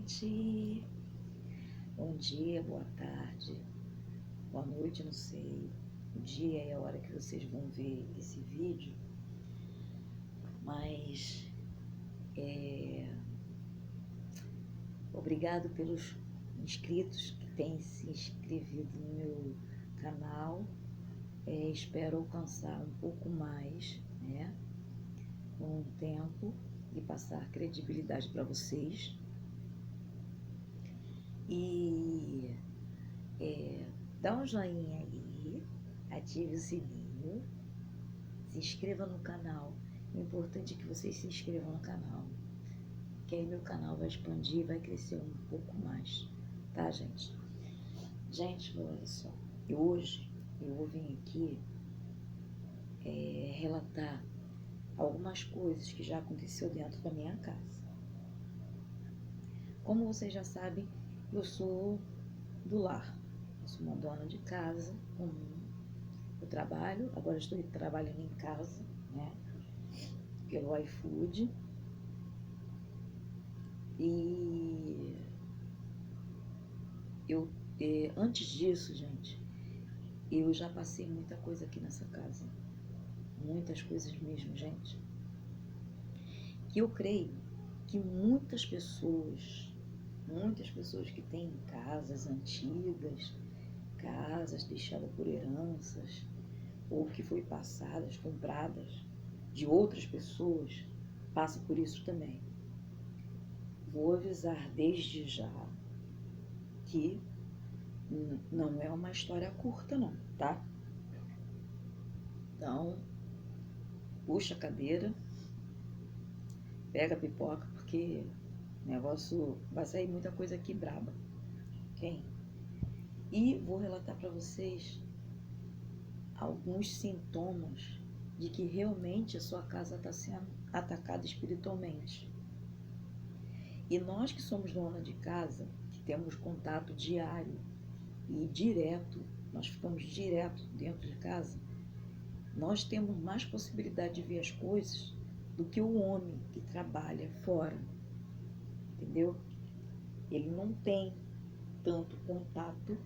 gente! Bom dia, boa tarde, boa noite, não sei. O dia é a hora que vocês vão ver esse vídeo, mas obrigado pelos inscritos que têm se inscrevido no meu canal. Espero alcançar um pouco mais, né, com o tempo e passar credibilidade para vocês. E dá um joinha aí, ative o sininho, se inscreva no canal. O importante é que vocês se inscrevam no canal, que aí meu canal vai expandir e vai crescer um pouco mais, tá, gente? Gente, olha só, hoje eu vou vir aqui relatar algumas coisas que já aconteceu dentro da minha casa. Como vocês já sabem, eu sou do lar, eu sou uma dona de casa, eu trabalho, agora estou trabalhando em casa, né, pelo iFood. E antes disso, gente, eu já passei muita coisa aqui nessa casa, muitas coisas mesmo, gente, que eu creio que muitas pessoas que têm casas antigas, casas deixadas por heranças, ou que foi passadas, compradas de outras pessoas, passam por isso também. Vou avisar desde já que não é uma história curta não, tá? Então, puxa a cadeira, pega a pipoca, porque o negócio vai sair muita coisa aqui braba, ok? E vou relatar para vocês alguns sintomas de que realmente a sua casa está sendo atacada espiritualmente. E nós que somos dona de casa, que temos contato diário e direto, nós ficamos direto dentro de casa, nós temos mais possibilidade de ver as coisas do que o homem que trabalha fora, entendeu? Ele não tem tanto contato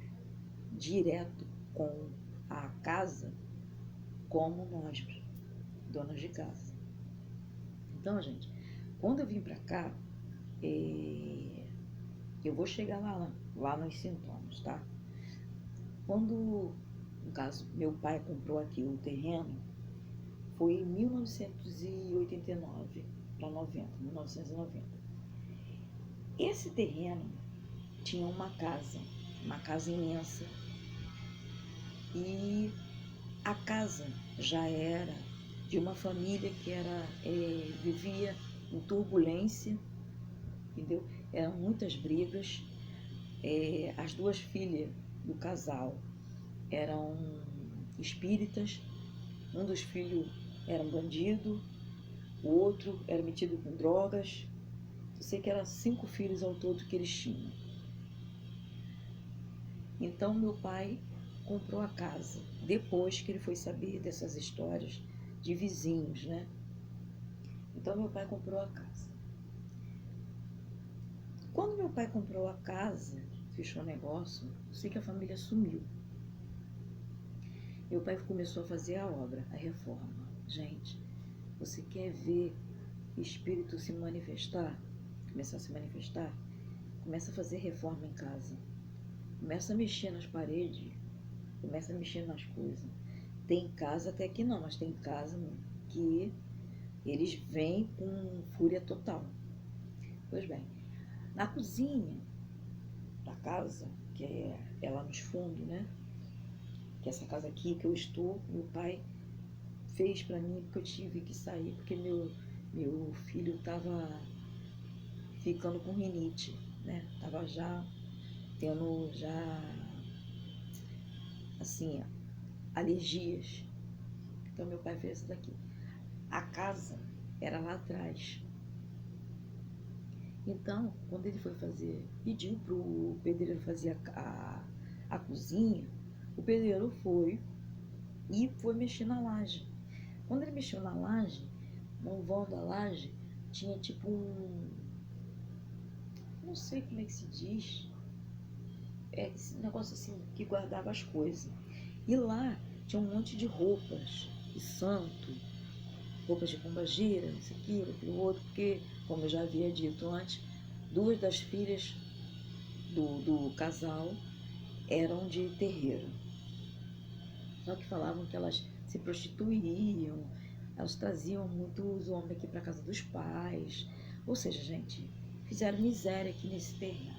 direto com a casa como nós, donas de casa. Então, gente, quando eu vim pra cá, eu vou chegar lá nos sintomas, tá? Quando, no caso, meu pai comprou aqui o terreno, foi em 1989 para 1990. Esse terreno tinha uma casa imensa, e a casa já era de uma família que vivia em turbulência, entendeu? Eram muitas brigas. As duas filhas do casal eram espíritas, um dos filhos era um bandido, o outro era metido com drogas. Eu sei que eram 5 filhos ao todo que eles tinham. Então meu pai comprou a casa, depois que ele foi saber dessas histórias de vizinhos, né? Então meu pai comprou a casa. Quando meu pai comprou a casa, fechou o negócio, eu sei que a família sumiu. Meu pai começou a fazer a obra, a reforma. Gente, você quer ver o espírito se manifestar? Começar a se manifestar? Começa a fazer reforma em casa. Começa a mexer nas paredes, começa a mexer nas coisas. Tem casa até que não, mas tem casa que eles vêm com fúria total. Pois bem, na cozinha da casa, que é lá nos fundos, né? Que essa casa aqui que eu estou, meu pai fez para mim, porque eu tive que sair, porque meu filho estava ficando com rinite, né? Tava já tendo assim, alergias. Então meu pai fez isso daqui. A casa era lá atrás. Então, quando ele foi pediu pro pedreiro fazer a cozinha, o pedreiro foi mexer na laje. Quando ele mexeu na laje, no vão da laje, tinha tipo não sei como é que se diz, esse negócio assim que guardava as coisas. E lá tinha um monte de roupas de santo, roupas de pombagira, isso, aquilo, outro, porque, como eu já havia dito antes, duas das filhas do casal eram de terreiro. Só que falavam que elas se prostituíam, elas traziam muitos homens aqui para casa dos pais. Ou seja, gente, fizeram miséria aqui nesse terreno.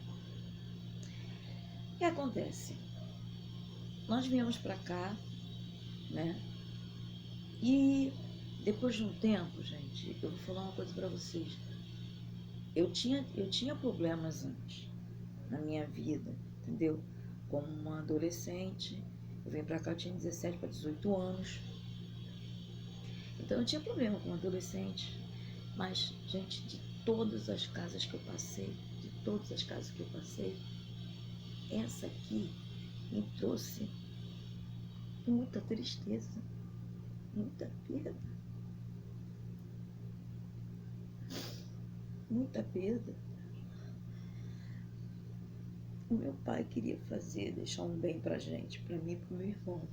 O que acontece? Nós viemos para cá, né? E depois de um tempo, gente, eu vou falar uma coisa para vocês. Eu tinha problemas antes na minha vida, entendeu? Como uma adolescente, eu vim pra cá, eu tinha 17 para 18 anos. Então eu tinha problema com adolescente. Mas, gente, de todas as casas que eu passei, essa aqui me trouxe muita tristeza, muita perda. Muita perda. O meu pai queria deixar um bem pra gente, pra mim e pro meu irmão.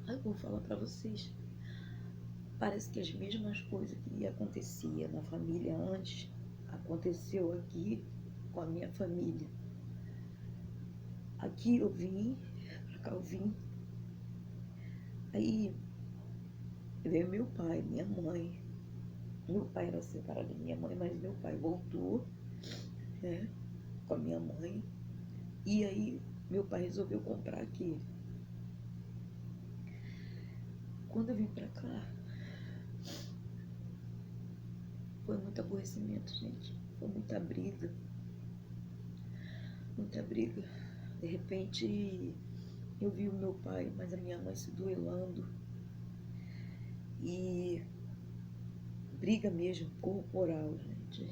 Aí eu vou falar pra vocês. Parece que as mesmas coisas que acontecia na família antes, aconteceu aqui com a minha família. Aqui eu vim, pra cá eu vim. Aí veio meu pai, minha mãe. Meu pai era separado da minha mãe, mas meu pai voltou, né, com a minha mãe. E aí meu pai resolveu comprar aqui. Quando eu vim pra cá, foi muito aborrecimento, gente. Foi muita briga. Muita briga. De repente, eu vi o meu pai, mas a minha mãe se duelando. E briga mesmo corporal, gente.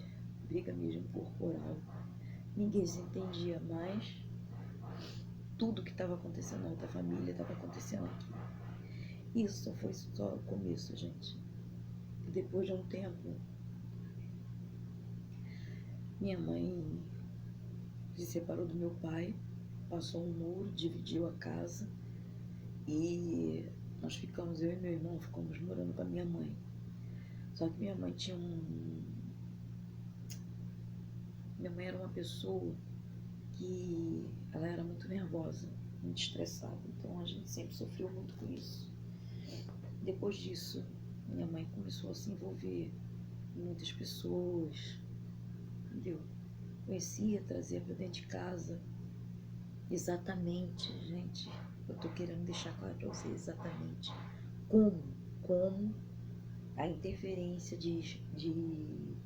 Briga mesmo corporal. Ninguém se entendia mais. Tudo que estava acontecendo na outra família estava acontecendo aqui. Isso foi só o começo, gente. E depois de um tempo, minha mãe se separou do meu pai, passou um muro, dividiu a casa e nós ficamos, eu e meu irmão, ficamos morando com a minha mãe. Só que minha mãe Minha mãe era uma pessoa que ela era muito nervosa, muito estressada, então a gente sempre sofreu muito com isso. Depois disso, minha mãe começou a se envolver com muitas pessoas, entendeu? Conhecia, trazia para dentro de casa. Exatamente, gente, eu tô querendo deixar claro para vocês exatamente como a interferência de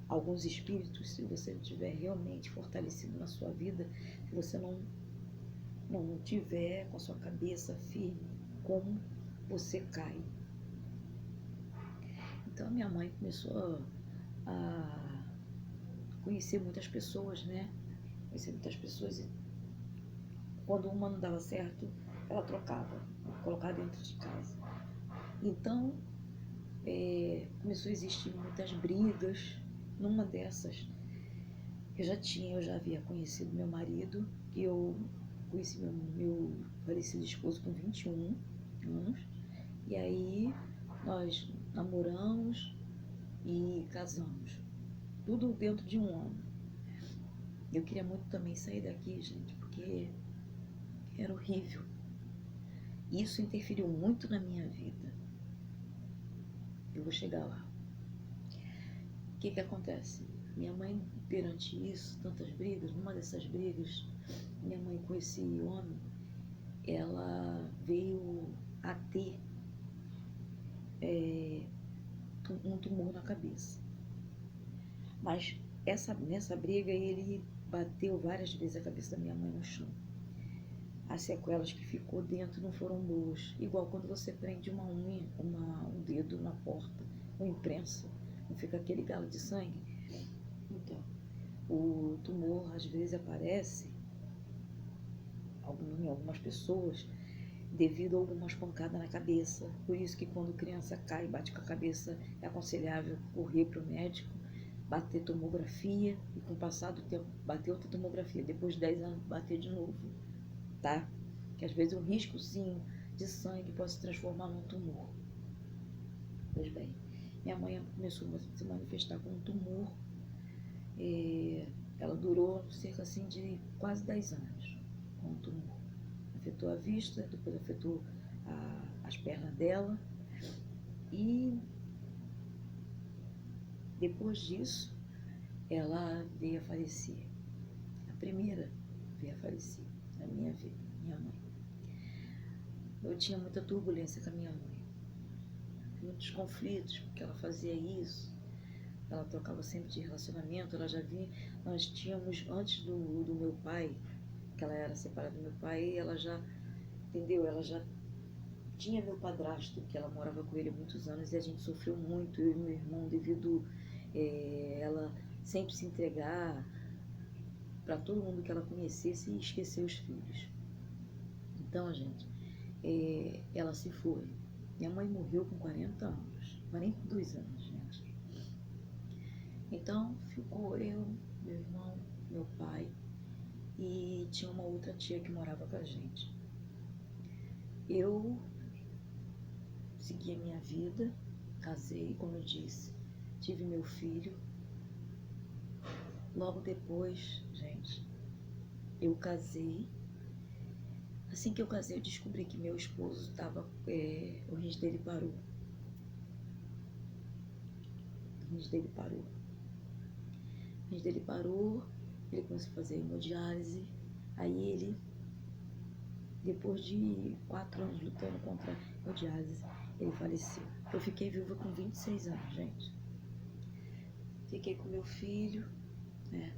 alguns espíritos, se você estiver realmente fortalecido na sua vida, se você não tiver com a sua cabeça firme, como você cai. Então minha mãe começou a conhecer muitas pessoas, né? Conhecer muitas pessoas e quando uma não dava certo, ela trocava, colocava dentro de casa. Então, começou a existir muitas brigas. Numa dessas, eu já havia conhecido meu marido, que eu conheci meu falecido esposo com 21 anos, e aí nós namoramos e casamos, tudo dentro de um ano. Eu queria muito também sair daqui, gente, porque era horrível. Isso interferiu muito na minha vida. Eu vou chegar lá. O que acontece? Minha mãe, perante isso, tantas brigas, numa dessas brigas, minha mãe com esse homem, ela veio a ter um tumor na cabeça. Mas nessa briga ele bateu várias vezes a cabeça da minha mãe no chão. As sequelas que ficou dentro não foram boas. Igual quando você prende uma unha, um dedo na porta, ou imprensa, não fica aquele galo de sangue. Então, o tumor às vezes aparece em algumas pessoas devido a algumas pancadas na cabeça. Por isso que quando criança cai e bate com a cabeça, é aconselhável correr para o médico, bater tomografia, e com o passar do tempo bater outra tomografia, depois de 10 anos bater de novo, tá? Que às vezes um riscozinho de sangue pode se transformar num tumor. Pois bem, minha mãe começou a se manifestar com um tumor, ela durou cerca assim de quase 10 anos com um tumor. Afetou a vista, depois afetou as pernas dela, e depois disso ela veio a falecer. A primeira veio a falecer na minha vida, minha mãe. Eu tinha muita turbulência com a minha mãe, muitos conflitos, porque ela fazia isso, ela trocava sempre de relacionamento. Ela já vinha, nós tínhamos, antes do meu pai, que ela era separada do meu pai, ela já, entendeu? Ela já tinha meu padrasto, que ela morava com ele há muitos anos, e a gente sofreu muito, eu e meu irmão, devido ela sempre se entregar para todo mundo que ela conhecesse e esquecer os filhos. Então, gente, ela se foi. Minha mãe morreu com 40 anos, 42 anos, gente. Então, ficou eu, meu irmão, meu pai, e tinha uma outra tia que morava com a gente. Eu segui a minha vida, casei, como eu disse, tive meu filho. Logo depois, gente, eu casei. Assim que eu casei, eu descobri que meu esposo estava, o rins dele parou. O rins dele parou. O rins dele parou, ele começou a fazer hemodiálise. Aí ele, depois de 4 anos lutando contra a hemodiálise, ele faleceu. Eu fiquei viúva com 26 anos, gente. Fiquei com meu filho, né?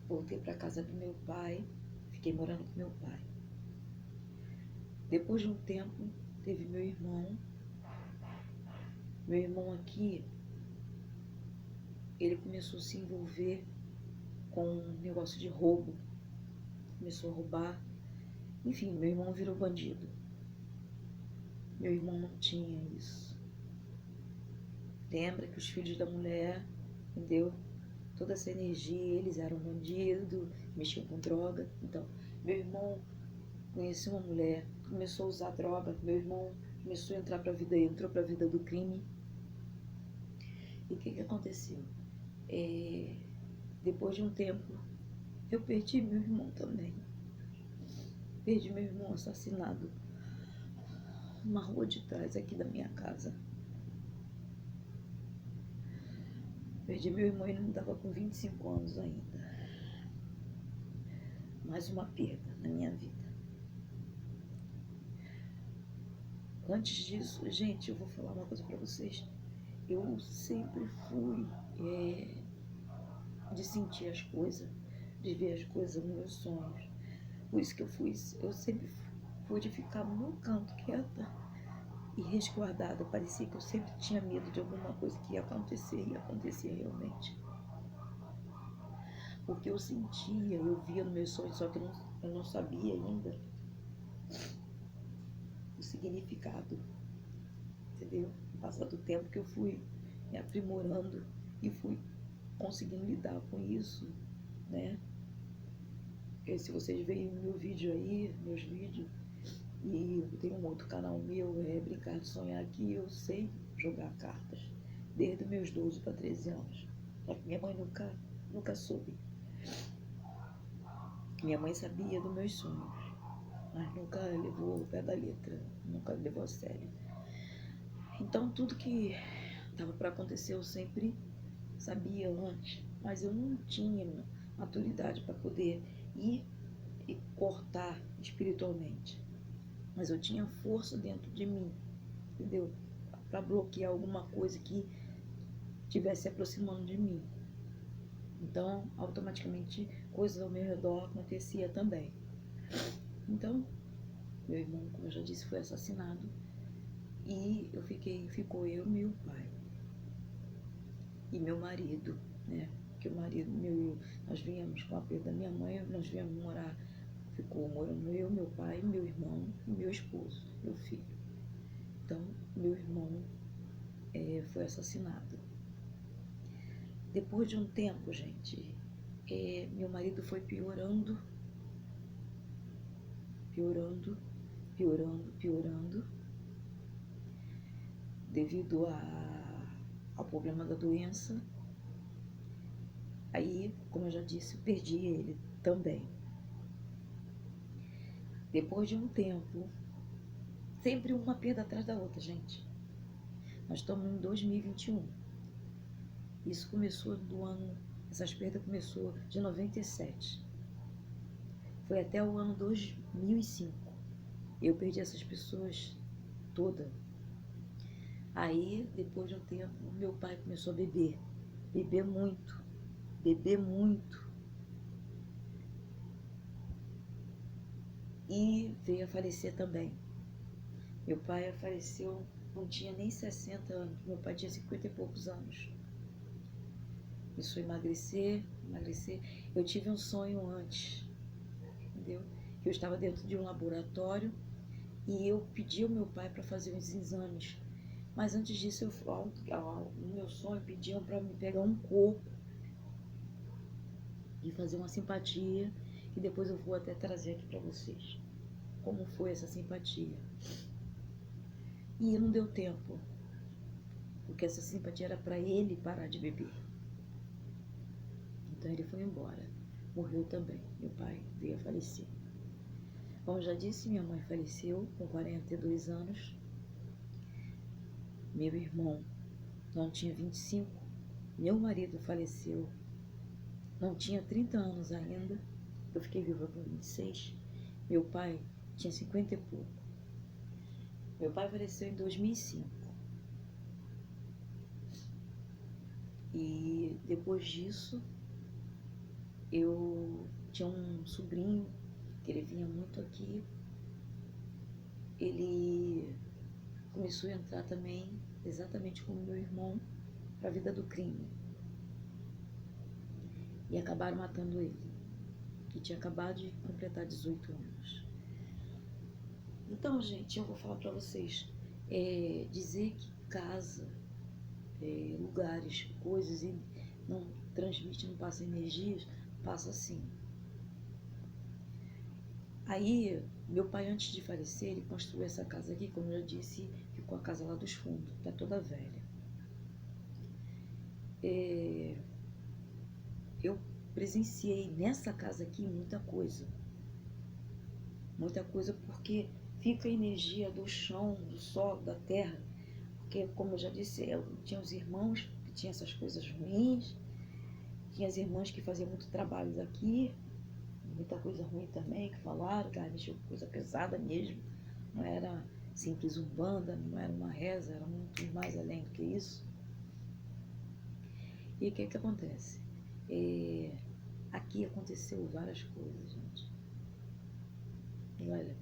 Voltei para casa do meu pai, fiquei morando com meu pai. Depois de um tempo, teve meu irmão. Meu irmão aqui, ele começou a se envolver com um negócio de roubo. Começou a roubar. Enfim, meu irmão virou bandido. Meu irmão não tinha isso. Lembra que os filhos da mulher, entendeu? Toda essa energia, eles eram bandidos, mexiam com droga. Então, meu irmão conheceu uma mulher, começou a usar droga. Meu irmão começou a entrar para a vida, entrou para a vida do crime. E o que aconteceu? Depois de um tempo, eu perdi meu irmão também. Perdi meu irmão assassinado numa rua de trás aqui da minha casa. Perdi meu irmão, ele não estava com 25 anos ainda. Mais uma perda na minha vida. Antes disso, gente, eu vou falar uma coisa para vocês. Eu sempre fui de sentir as coisas, de ver as coisas nos meus sonhos. Por isso que eu sempre fui de ficar no meu canto, quieta e resguardada. Parecia que eu sempre tinha medo de alguma coisa que ia acontecer, e acontecia realmente. Porque eu sentia, eu via no meu sonho, só que eu não sabia ainda o significado, entendeu? No passar do tempo que eu fui me aprimorando e fui conseguindo lidar com isso, né? E se vocês veem meu vídeo aí, meus vídeos, e tem um outro canal meu, Brincar de Sonhar, que eu sei jogar cartas, desde meus 12 para 13 anos. Só que minha mãe nunca soube. Minha mãe sabia dos meus sonhos, mas nunca levou ao pé da letra, nunca levou a sério. Então tudo que estava para acontecer eu sempre sabia antes, mas eu não tinha maturidade para poder ir e cortar espiritualmente. Mas eu tinha força dentro de mim, entendeu? Para bloquear alguma coisa que estivesse se aproximando de mim. Então, automaticamente, coisas ao meu redor acontecia também. Então, meu irmão, como eu já disse, foi assassinado. E ficou eu e meu pai. E meu marido, né? Porque o marido meu, nós viemos com a perda da minha mãe, nós viemos morar, ficou morando eu, meu pai, meu irmão e meu esposo, meu filho. Então, meu irmão foi assassinado. Depois de um tempo, gente, meu marido foi piorando, piorando, piorando, piorando, devido ao problema da doença. Aí, como eu já disse, eu perdi ele também. Depois de um tempo, sempre uma perda atrás da outra, gente. Nós estamos em 2021. Isso começou do ano, essas perdas começou de 97. Foi até o ano 2005. Eu perdi essas pessoas todas. Aí, depois de um tempo, meu pai começou a beber. Beber muito. Beber muito. E veio a falecer também. Meu pai faleceu, não tinha nem 60 anos. Meu pai tinha 50 e poucos anos. Começou a emagrecer, emagrecer. Eu tive um sonho antes, entendeu? Eu estava dentro de um laboratório e eu pedi ao meu pai para fazer uns exames. Mas antes disso, no meu sonho, pediam para me pegar um corpo e fazer uma simpatia, que depois eu vou até trazer aqui para vocês como foi essa simpatia. E não deu tempo, porque essa simpatia era para ele parar de beber. Então ele foi embora, morreu também. Meu pai veio a falecer. Como já disse, minha mãe faleceu com 42 anos. Meu irmão não tinha 25. Meu marido faleceu, não tinha 30 anos ainda. Eu fiquei viva com 26. Meu pai tinha 50 e pouco. Meu pai faleceu em 2005. E depois disso, eu tinha um sobrinho que ele vinha muito aqui. Ele começou a entrar também, exatamente como meu irmão, para a vida do crime. E acabaram matando ele, que tinha acabado de completar 18 anos. Então, gente, eu vou falar para vocês, dizer que casa, lugares, coisas, e não transmite, não passa energias, passa sim. Aí, meu pai, antes de falecer, ele construiu essa casa aqui, como eu já disse, ficou a casa lá dos fundos, tá toda velha. Eu presenciei nessa casa aqui muita coisa porque fica a energia do chão, do solo, da terra, porque, como eu já disse, eu tinha os irmãos que tinham essas coisas ruins, tinha as irmãs que faziam muito trabalho daqui, muita coisa ruim também, que falaram, que mexeu com coisa pesada mesmo, não era simples umbanda, não era uma reza, era muito mais além do que isso. E o que acontece? Aqui aconteceu várias coisas, gente. E olha,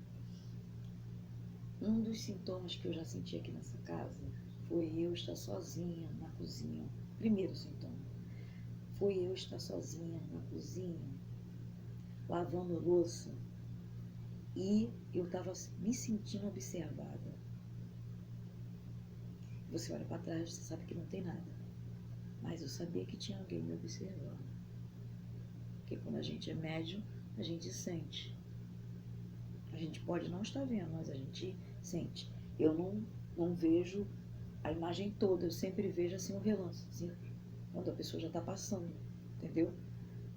um dos sintomas que eu já senti aqui nessa casa foi eu estar sozinha na cozinha. Primeiro sintoma foi eu estar sozinha na cozinha, lavando a louça, e eu estava me sentindo observada. Você olha para trás, você sabe que não tem nada, mas eu sabia que tinha alguém me observando. Porque quando a gente é médium, a gente sente. A gente pode não estar vendo, mas a gente sente. Eu não vejo a imagem toda, eu sempre vejo assim um relance, assim, quando a pessoa já está passando, entendeu?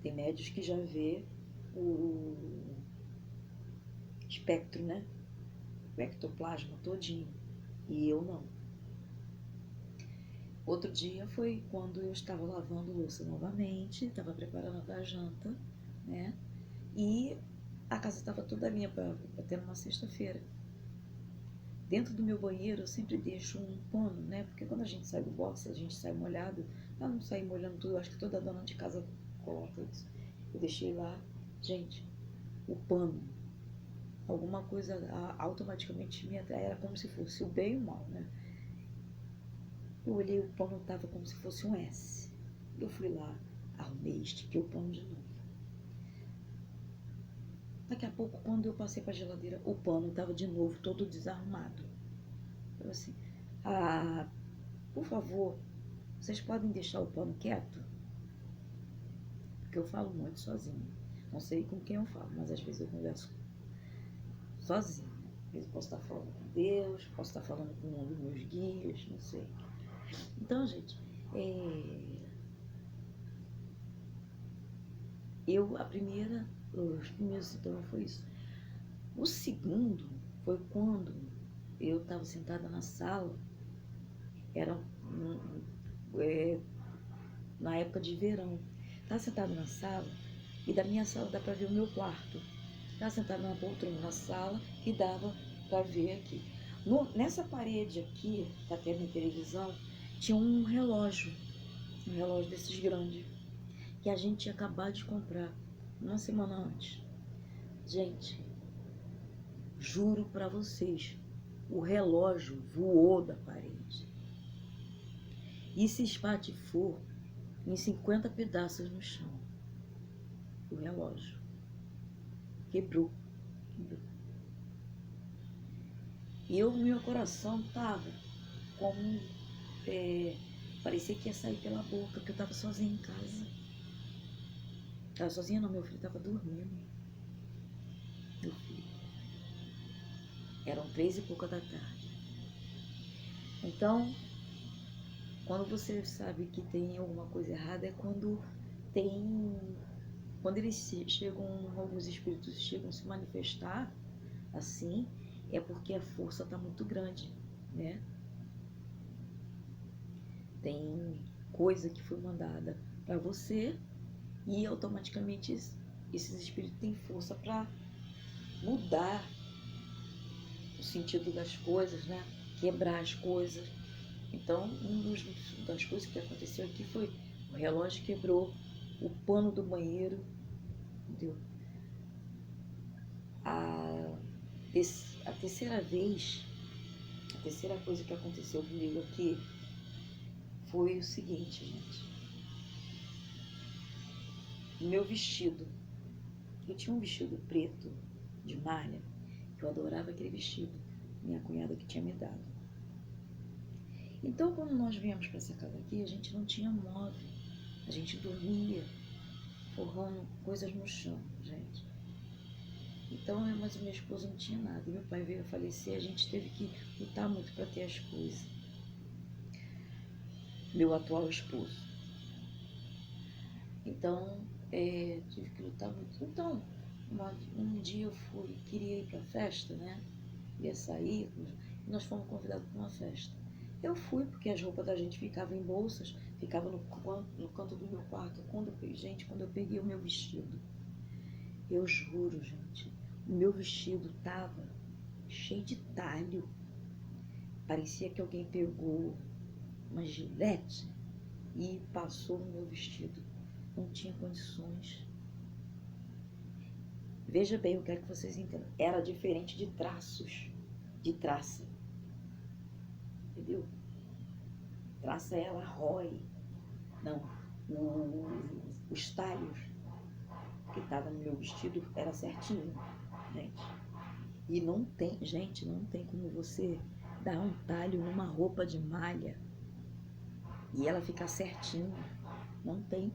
Tem médios que já vê o espectro, né? O ectoplasma todinho, e eu não. Outro dia foi quando eu estava lavando louça novamente, estava preparando a janta, né? E a casa estava toda minha para ter uma sexta-feira. Dentro do meu banheiro eu sempre deixo um pano, né? Porque quando a gente sai do box, a gente sai molhado. Pra não sair molhando tudo, eu acho que toda dona de casa coloca isso. Eu deixei lá, gente, o pano. Alguma coisa automaticamente me atrai. Era como se fosse o bem e o mal, né? Eu olhei, o pano estava como se fosse um S. Eu fui lá, arrumei, estiquei o pano de novo. Daqui a pouco, quando eu passei para a geladeira, o pano estava de novo todo desarrumado. Eu assim, por favor, vocês podem deixar o pano quieto? porque eu falo muito sozinha. Não sei com quem eu falo, mas às vezes eu converso sozinha. Às vezes eu posso estar falando com Deus, posso estar falando com um dos meus guias, não sei. Então, gente, os primeiros sintomas foi isso. O segundo foi quando eu estava sentada na sala, era na época de verão. Estava sentada na sala e da minha sala dá para ver o meu quarto. Estava sentada numa poltrona na sala e dava para ver aqui. Nessa parede aqui, até a minha televisão, tinha um relógio desses grandes, que a gente tinha acabado de comprar uma semana antes. Gente, juro para vocês, o relógio voou da parede e se espatifou em 50 pedaços no chão. O relógio quebrou. E meu coração tava como parecia que ia sair pela boca, porque eu tava sozinha em casa. Tava sozinha não, meu filho tava dormindo. Meu filho. Eram 3:pouca da tarde. Então, quando você sabe que tem alguma coisa errada, é quando eles chegam, alguns espíritos chegam a se manifestar assim, é porque a força está muito grande, né? Tem coisa que foi mandada para você e automaticamente esses espíritos têm força para mudar o sentido das coisas, né? Quebrar as coisas. Então, das coisas que aconteceu aqui foi o relógio quebrou, o pano do banheiro, entendeu? A terceira coisa que aconteceu comigo aqui foi o seguinte, gente. O meu vestido. Eu tinha um vestido preto de malha, que eu adorava aquele vestido. Minha cunhada que tinha me dado. Então, quando nós viemos para essa casa aqui, a gente não tinha móvel. A gente dormia forrando coisas no chão, gente. Então, mas o meu esposo não tinha nada. Meu pai veio a falecer, a gente teve que lutar muito para ter as coisas. Meu atual esposo. Então, tive que lutar muito. Então, um dia eu queria ir para a festa, né? Ia sair, e nós fomos convidados para uma festa. Eu fui porque as roupas da gente ficavam em bolsas, ficava no canto do meu quarto. Quando eu peguei o meu vestido, eu juro, gente, o meu vestido tava cheio de talho. Parecia que alguém pegou uma gilete e passou no meu vestido. Não tinha condições. Veja bem, eu quero que vocês entendam. Era diferente de traços, de traça. Entendeu? Traça ela rói. Não, os talhos que estavam no meu vestido era certinho, gente. E não tem como você dar um talho numa roupa de malha e ela ficar certinha. Não tem.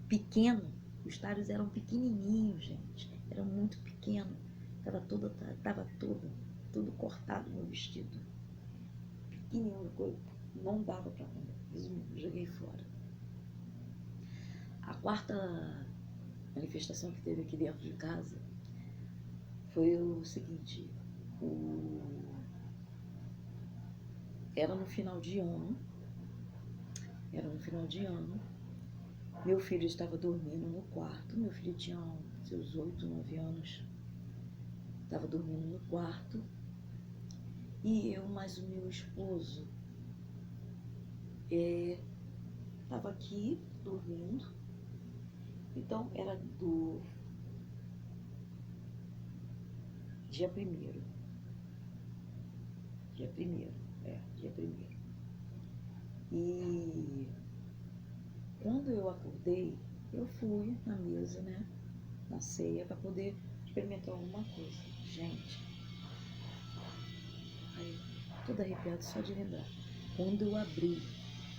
Pequeno, os talhos eram pequenininhos, gente. Eram muito pequenos. Tava todo cortado no vestido. Pequenininho, não dava para comer. Joguei fora. A quarta manifestação que teve aqui dentro de casa foi o seguinte. Era no final de ano. Meu filho estava dormindo no quarto. Meu filho tinha seus 8, 9 anos. Estava dormindo no quarto. E eu, mais o meu esposo, estava aqui dormindo. Então, era do dia 1º. Dia 1º. E quando eu acordei, eu fui na mesa, né? Na ceia, para poder experimentar alguma coisa. Gente, aí, toda arrepiada só de lembrar. Quando eu abri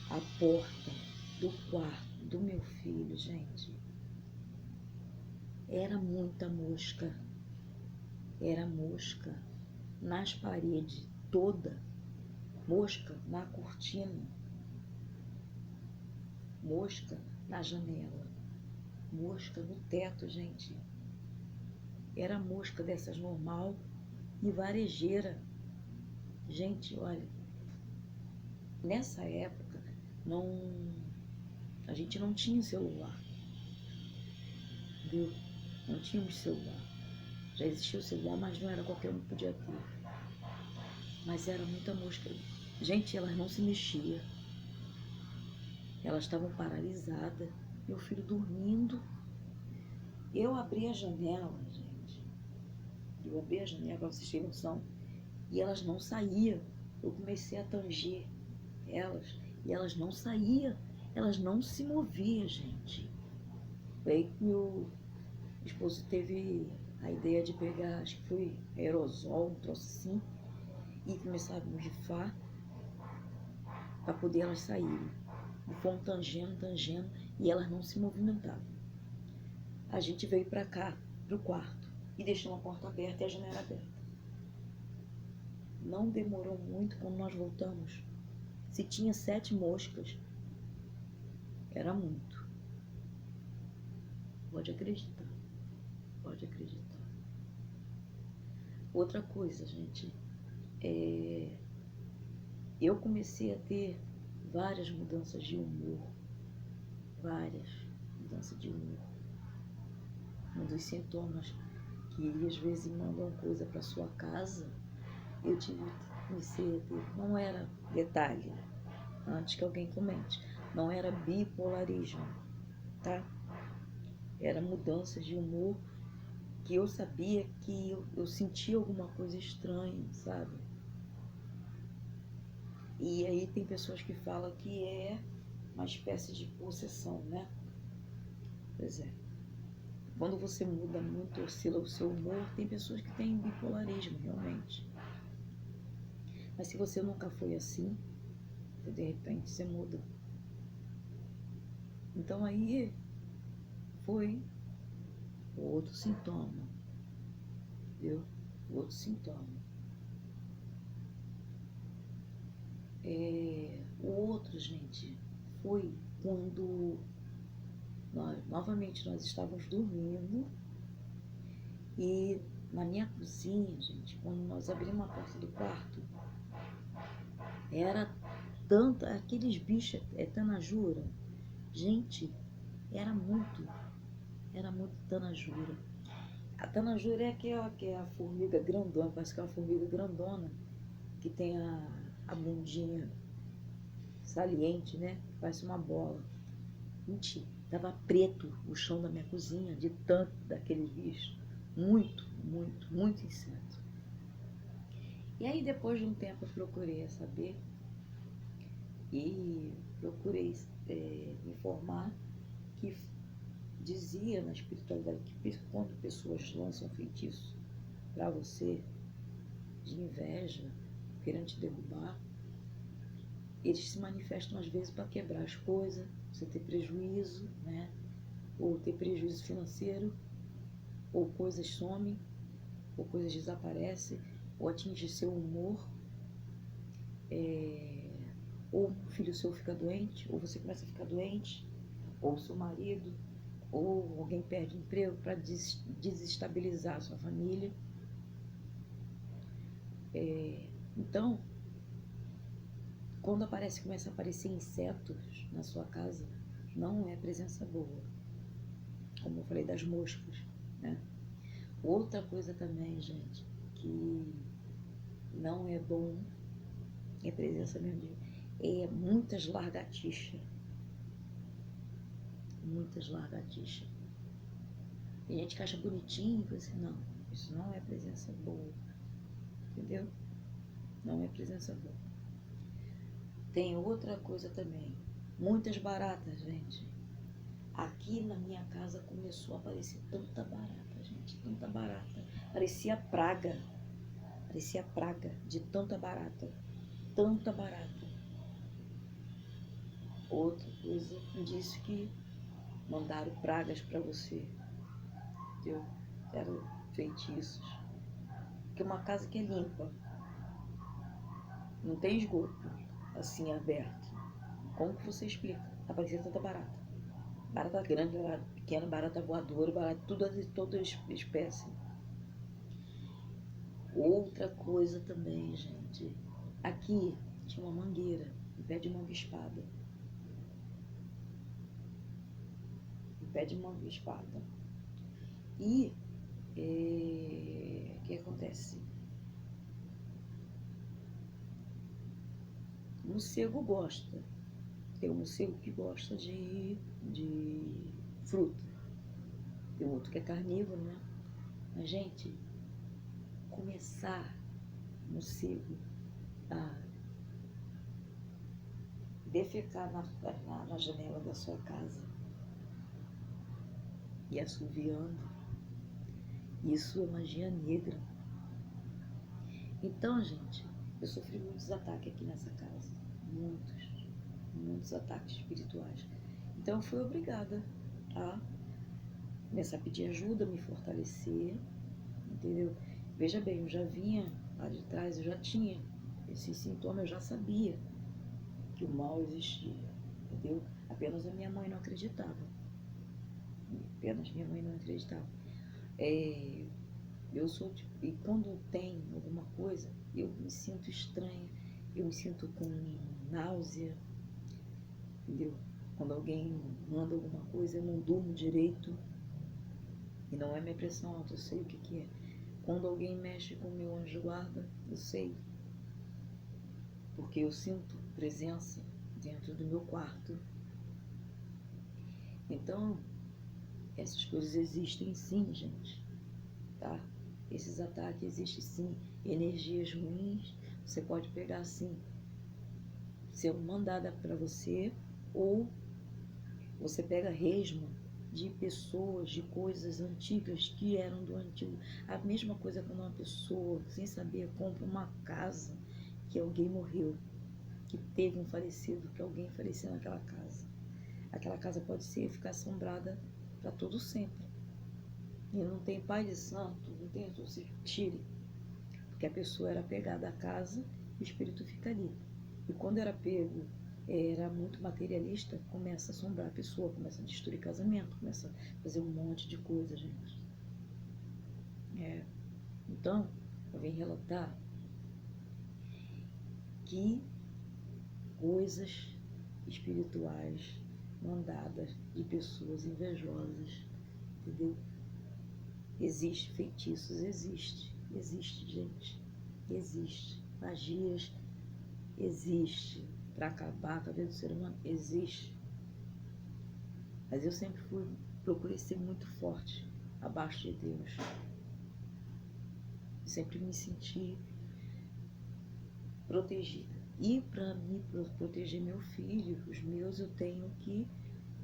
A porta do quarto do meu filho, gente, era muita mosca. Era mosca nas paredes, toda. Mosca na cortina. Mosca na janela. Mosca no teto, gente. Era mosca dessas normal e varejeira. Gente, olha, nessa época a gente não tinha celular, viu? Não tínhamos celular. Já existia o celular, mas não era qualquer um que podia ter. Mas era muita mosca. Gente, elas não se mexiam. Elas estavam paralisadas. Meu filho dormindo. Eu abri a janela, gente. Eu abri a janela, para vocês terem noção. E elas não saíam. Eu comecei a tanger elas. E elas não saíam. Elas não se moviam, gente. Foi aí que meu esposo teve a ideia de pegar, acho que foi aerosol, um troço assim, e começar a borrifar para poder elas saírem. E fomos tangendo, e elas não se movimentavam. A gente veio para cá, pro quarto, e deixou a porta aberta e a janela aberta. Não demorou muito quando nós voltamos. Se tinha 7 moscas, era muito. Pode acreditar. Pode acreditar. Outra coisa, gente, eu comecei a ter várias mudanças de humor. Várias mudanças de humor. Um dos sintomas que às vezes mandam coisa para sua casa, comecei a ter, não era detalhe, antes que alguém comente, não era bipolarismo, tá? Era mudanças de humor que eu sabia que eu sentia alguma coisa estranha, sabe? E aí tem pessoas que falam que é uma espécie de possessão, né? Pois é. Quando você muda muito, oscila o seu humor, tem pessoas que têm bipolarismo, realmente. Mas se você nunca foi assim, de repente você muda. Então aí foi o outro sintoma, viu? O outro sintoma. O outro, gente, foi quando novamente nós estávamos dormindo e na minha cozinha, gente, quando nós abrimos a porta do quarto, era tanto, aqueles bichos, tanajura, gente, era muito tanajura. A tanajura é aquela que é a formiga grandona, parece que é uma formiga grandona, que tem a bundinha saliente, né? Parece uma bola. Mentira, tava preto o chão da minha cozinha, de tanto daquele bicho. Muito inseto. E aí depois de um tempo eu procurei saber e procurei informar que dizia na espiritualidade que quando pessoas lançam feitiço para você de inveja, querendo te derrubar, eles se manifestam às vezes para quebrar as coisas, você ter prejuízo, né? Ou ter prejuízo financeiro, ou coisas somem, ou coisas desaparecem, ou atingem seu humor, ou o filho seu fica doente, ou você começa a ficar doente, ou seu marido, ou alguém perde emprego para desestabilizar a sua família. Então, quando começa a aparecer insetos na sua casa, não é presença boa. Como eu falei das moscas, né? Outra coisa também, gente, que não é bom, é presença mesmo é muitas lagartixas. Muitas lagartixas. Tem gente que acha bonitinho, assim, não, isso não é presença boa. Entendeu? Não é presença boa. Tem outra coisa também. Muitas baratas, gente. Aqui na minha casa começou a aparecer tanta barata, gente. Tanta barata. Parecia praga. Parecia praga de tanta barata. Tanta barata. Outra coisa, disse que mandaram pragas para você, entendeu? Eram feitiços. Porque uma casa que é limpa, não tem esgoto assim aberto. Como que você explica? Aparecer tanta barata. Barata grande, barata pequena, barata voadora, barata, tudo de toda espécie. Outra coisa também, gente. Aqui tinha uma mangueira, um pé de manga-espada. Um pé de manga-espada. E o que acontece? O morcego gosta. Tem um morcego que gosta de fruta. Tem outro que é carnívoro, né? Mas, gente, começar morcego a defecar na janela da sua casa e assoviando, isso é magia negra. Então, gente, eu sofri muitos ataques aqui nessa casa. Muitos ataques espirituais. Então, eu fui obrigada a começar a pedir ajuda, me fortalecer, entendeu? Veja bem, eu já vinha lá de trás, eu já tinha esses sintomas, eu já sabia que o mal existia, entendeu? Apenas a minha mãe não acreditava. Apenas minha mãe não acreditava. Eu sou tipo, e quando tem alguma coisa, eu me sinto estranha, eu me sinto com náusea, entendeu? Quando alguém manda alguma coisa, eu não durmo direito. E não é minha pressão alta, eu sei o que é. Quando alguém mexe com o meu anjo guarda, eu sei. Porque eu sinto presença dentro do meu quarto. Então, essas coisas existem sim, gente. Tá? Esses ataques existem sim. Energias ruins, você pode pegar sim. Ser mandada para você, ou você pega resmo de pessoas, de coisas antigas que eram do antigo. A mesma coisa quando uma pessoa, sem saber, compra uma casa que alguém morreu, que teve um falecido, que alguém faleceu naquela casa. Aquela casa pode ficar assombrada para todo sempre. E não tem pai de santo, não tem, se tire. Porque a pessoa era pegada à casa e o espírito fica ali. E quando era pego, era muito materialista, começa a assombrar a pessoa, começa a destruir casamento, começa a fazer um monte de coisa, gente. Então, eu venho relatar que coisas espirituais mandadas de pessoas invejosas, entendeu? Existe feitiços, existe, gente, existe. Magias, existe. Para acabar com a vida do ser humano, existe. Mas eu sempre procurei ser muito forte abaixo de Deus. Sempre me senti protegida. E para me proteger meu filho, os meus, eu tenho que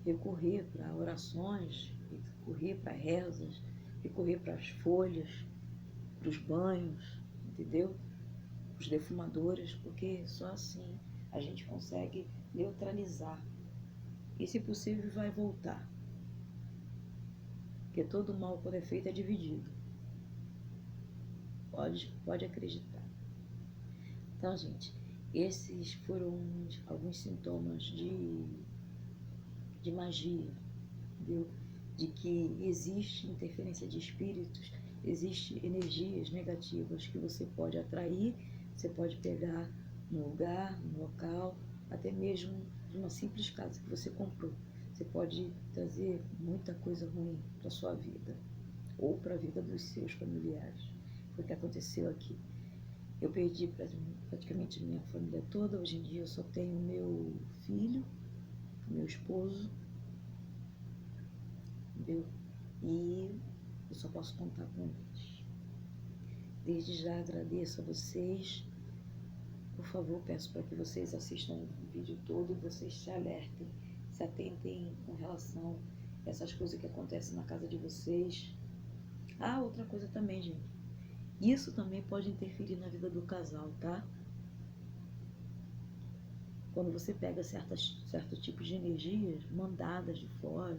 recorrer para orações, recorrer para rezas, recorrer para as folhas, para os banhos, entendeu? Os defumadores, porque só assim a gente consegue neutralizar. E se possível vai voltar. Porque todo mal quando é feito é dividido. Pode acreditar. Então, gente, esses foram alguns sintomas de magia, entendeu? De que existe interferência de espíritos, existe energias negativas que você pode atrair, você pode pegar no lugar, no local, até mesmo de uma simples casa que você comprou. Você pode trazer muita coisa ruim para sua vida ou para a vida dos seus familiares. Foi o que aconteceu aqui. Eu perdi praticamente minha família toda. Hoje em dia eu só tenho meu filho, meu esposo, entendeu? E eu só posso contar com eles. Desde já agradeço a vocês. Por favor, peço para que vocês assistam o vídeo todo e vocês se alertem, se atentem com relação a essas coisas que acontecem na casa de vocês. Ah, outra coisa também, gente. Isso também pode interferir na vida do casal, tá? quando você pega certos tipos de energias mandadas de fora,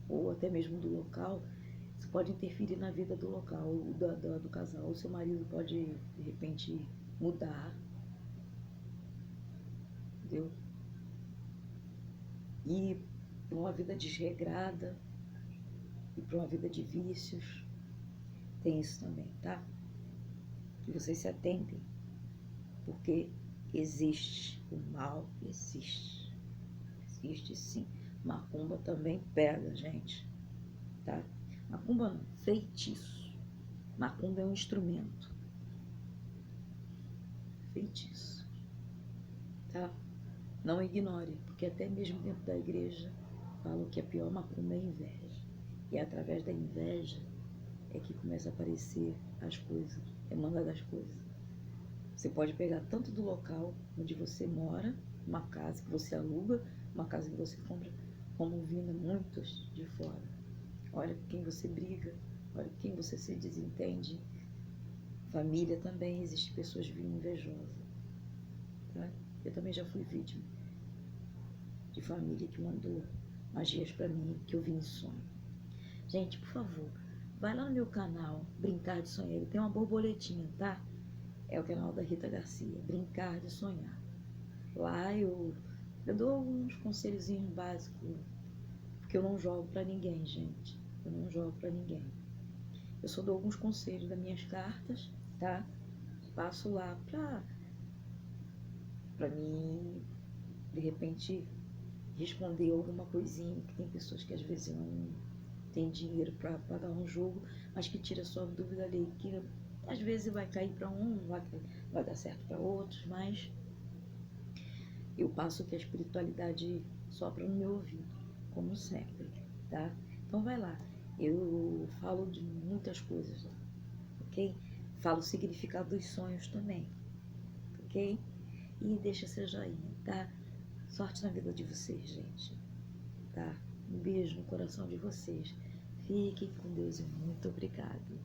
ou até mesmo do local, isso pode interferir na vida do local, do casal. O seu marido pode, de repente, mudar, entendeu? E para uma vida desregrada e para uma vida de vícios. Tem isso também, tá? Que vocês se atentem, porque existe, o mal existe. Existe sim. Macumba também pega, gente, tá? Macumba não, feitiço. Macumba é um instrumento. Feitiço, tá? Não ignore, porque até mesmo dentro da igreja falam que a pior macumba é a inveja. E é através da inveja é que começa a aparecer as coisas, emana das coisas. Você pode pegar tanto do local onde você mora, uma casa que você aluga, uma casa que você compra, como vindo muitos de fora. Olha com quem você briga, olha com quem você se desentende. Família também, existem pessoas vindo invejosas. Tá? Eu também já fui vítima de família que mandou magias para mim, que eu vi em sonho. Gente, por favor, vai lá no meu canal, Brincar de Sonhar. Ele tem uma borboletinha, tá? É o canal da Rita Garcia, Brincar de Sonhar. Lá eu dou alguns conselhozinhos básicos, porque eu não jogo pra ninguém, gente. Eu não jogo pra ninguém. Eu só dou alguns conselhos das minhas cartas, tá? Passo lá pra mim, de repente, responder alguma coisinha, que tem pessoas que às vezes não tem dinheiro para pagar um jogo, mas que tira sua dúvida ali, que às vezes vai cair para um, vai dar certo para outros, mas eu passo que a espiritualidade sopra no meu ouvido, como sempre, tá? Então vai lá, eu falo de muitas coisas lá, ok? Falo o significado dos sonhos também, ok? E deixa seu joinha, tá? Sorte na vida de vocês, gente, tá? Um beijo no coração de vocês. Fiquem com Deus e muito obrigado.